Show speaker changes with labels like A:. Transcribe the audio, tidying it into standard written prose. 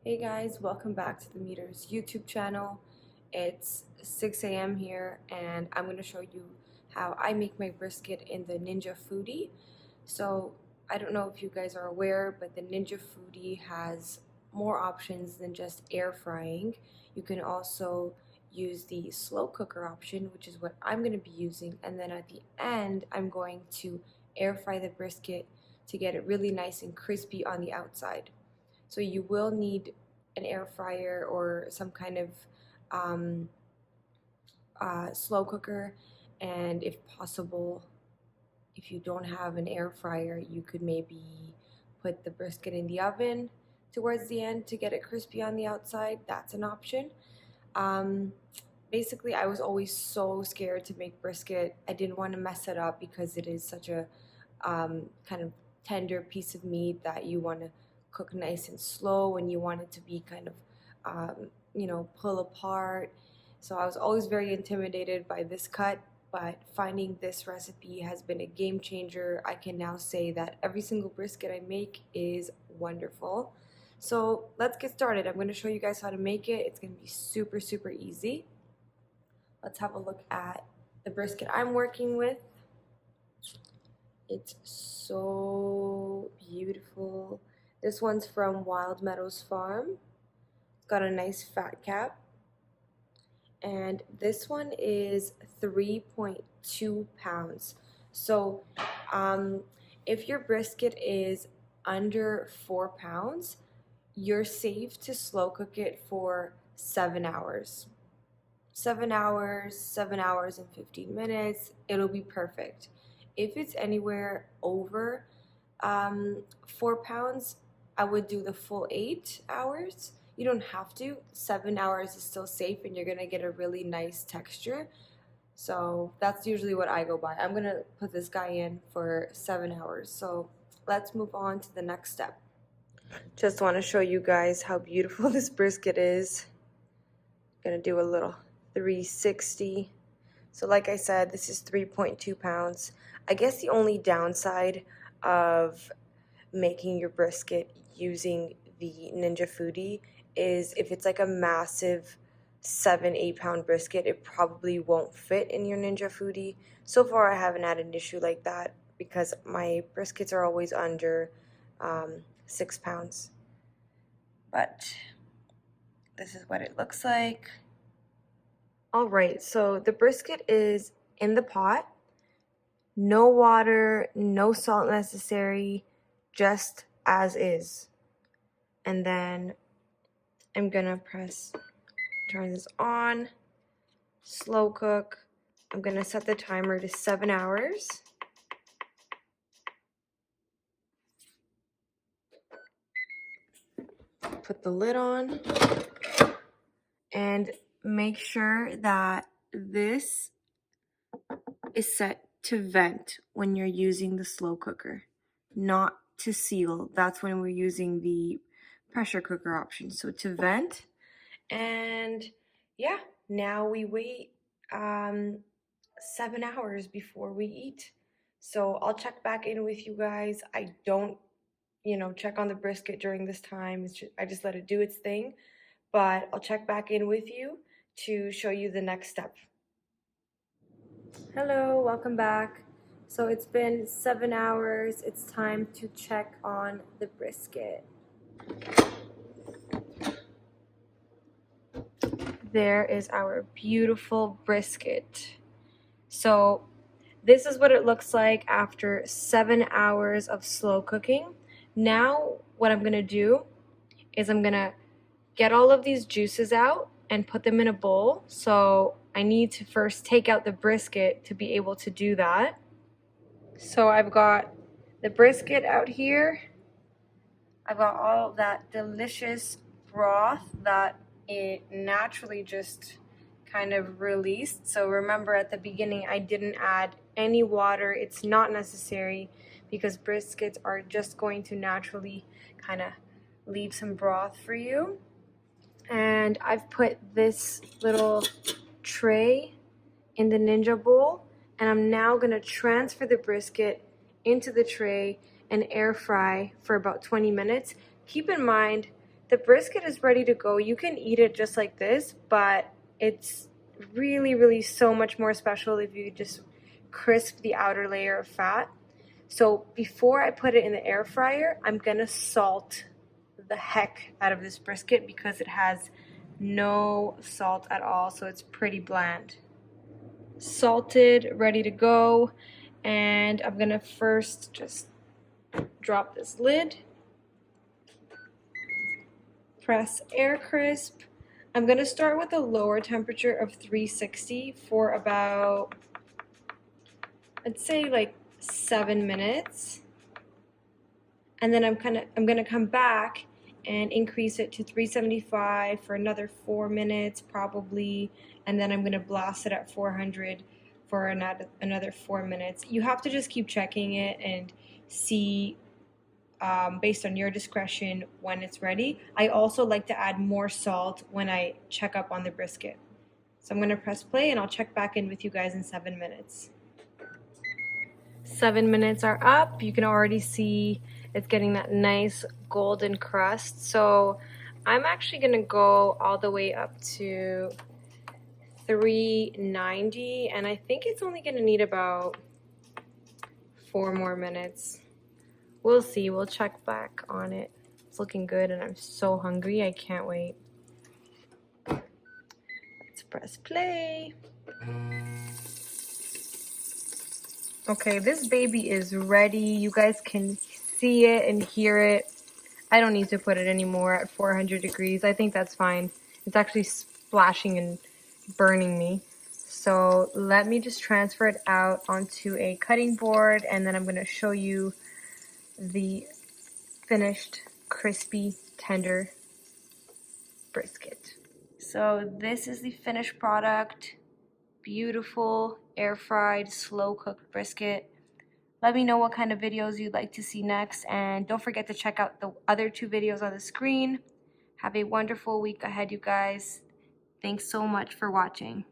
A: Hey guys, welcome back to the Meters YouTube channel. It's 6 a.m. here and I'm going to show you how I make my brisket in the Ninja Foodi. So I don't know if you guys are aware, but the Ninja Foodi has more options than just air frying. You can also use the slow cooker option, which is what I'm going to be using, and then at the end I'm going to air fry the brisket to get it really nice and crispy on the outside. So you will need an air fryer or some kind of um, slow cooker, and if possible, if you don't have an air fryer, you could maybe put the brisket in the oven towards the end to get it crispy on the outside. That's an option. Um, Basically, I was always so scared to make brisket. I didn't want to mess it up because it is such a kind of tender piece of meat that you want to cook nice and slow, and you want it to be kind of pull apart. So I was always very intimidated by this cut, but finding this recipe has been a game changer. I can now say that every single brisket I make is wonderful. So let's get started. I'm going to show you guys how to make it. It's going to be super, super easy. Let's have a look at the brisket I'm working with. It's so beautiful. This one's from Wild Meadows Farm. It's got a nice fat cap. And this one is 3.2 pounds. So if your brisket is under 4 pounds, you're safe to slow cook it for 7 hours. 7 hours, 7 hours and 15 minutes, it'll be perfect. If it's anywhere over 4 pounds, I would do the full 8 hours. You don't have to. 7 hours is still safe and you're gonna get a really nice texture. So that's usually what I go by. I'm gonna put this guy in for 7 hours. So let's move on to the next step. Just want to show you guys how beautiful this brisket is. Gonna do a little 360. So like I said, this is 3.2 pounds. I guess the only downside of making your brisket using the Ninja Foodi is if it's like a massive 7-8 pound brisket, it probably won't fit in your Ninja Foodi. So far I haven't had an issue like that because my briskets are always under 6 pounds. But this is what it looks like. Alright, so the brisket is in the pot. No water, no salt necessary, just as is. And then I'm gonna turn this on, slow cook. I'm gonna set the timer to 7 hours. Put the lid on and make sure that this is set to vent when you're using the slow cooker, not to seal. That's when we're using the pressure cooker option. So to vent, and yeah, now we wait 7 hours before we eat. So I'll check back in with you guys. I don't, check on the brisket during this time. I just let it do its thing. But I'll check back in with you to show you the next step. Hello, welcome back. So it's been 7 hours. It's time to check on the brisket. There is our beautiful brisket. So this is what it looks like after 7 hours of slow cooking. Now what I'm gonna do is I'm gonna get all of these juices out and put them in a bowl. So I need to first take out the brisket to be able to do that. So I've got the brisket out here. I've got all of that delicious broth that it naturally just kind of released. So remember at the beginning I didn't add any water. It's not necessary because briskets are just going to naturally kind of leave some broth for you. And I've put this little tray in the Ninja bowl, and I'm now going to transfer the brisket into the tray and air fry for about 20 minutes. Keep in mind The brisket is ready to go. You can eat it just like this, but it's really so much more special if you just crisp the outer layer of fat. So before I put it in the air fryer, I'm gonna salt the heck out of this brisket because it has no salt at all, so it's pretty bland. Salted, ready to go, and I'm gonna first just drop this lid, press air crisp. I'm gonna start with a lower temperature of 360 for about, I'd say like 7 minutes, and then I'm gonna come back and increase it to 375 for another 4 minutes probably, and then I'm gonna blast it at 400 for another 4 minutes. You have to just keep checking it and see based on your discretion when it's ready. I also like to add more salt when I check up on the brisket. So I'm gonna press play and I'll check back in with you guys in 7 minutes. 7 minutes are up. You can already see it's getting that nice golden crust. So I'm actually gonna go all the way up to 390, and I think it's only gonna need about 4 more minutes. We'll see, we'll check back on it. It's looking good and I'm so hungry, I can't wait. Let's press play. Okay, this baby is ready. You guys can see it and hear it. I don't need to put it anymore at 400 degrees. I think that's fine. It's actually splashing and burning me. So let me just transfer it out onto a cutting board, and then I'm going to show you the finished crispy tender brisket. So this is the finished product. Beautiful air fried slow cooked brisket. Let me know what kind of videos you'd like to see next, and don't forget to check out the other 2 videos on the screen. Have a wonderful week ahead, you guys. Thanks so much for watching.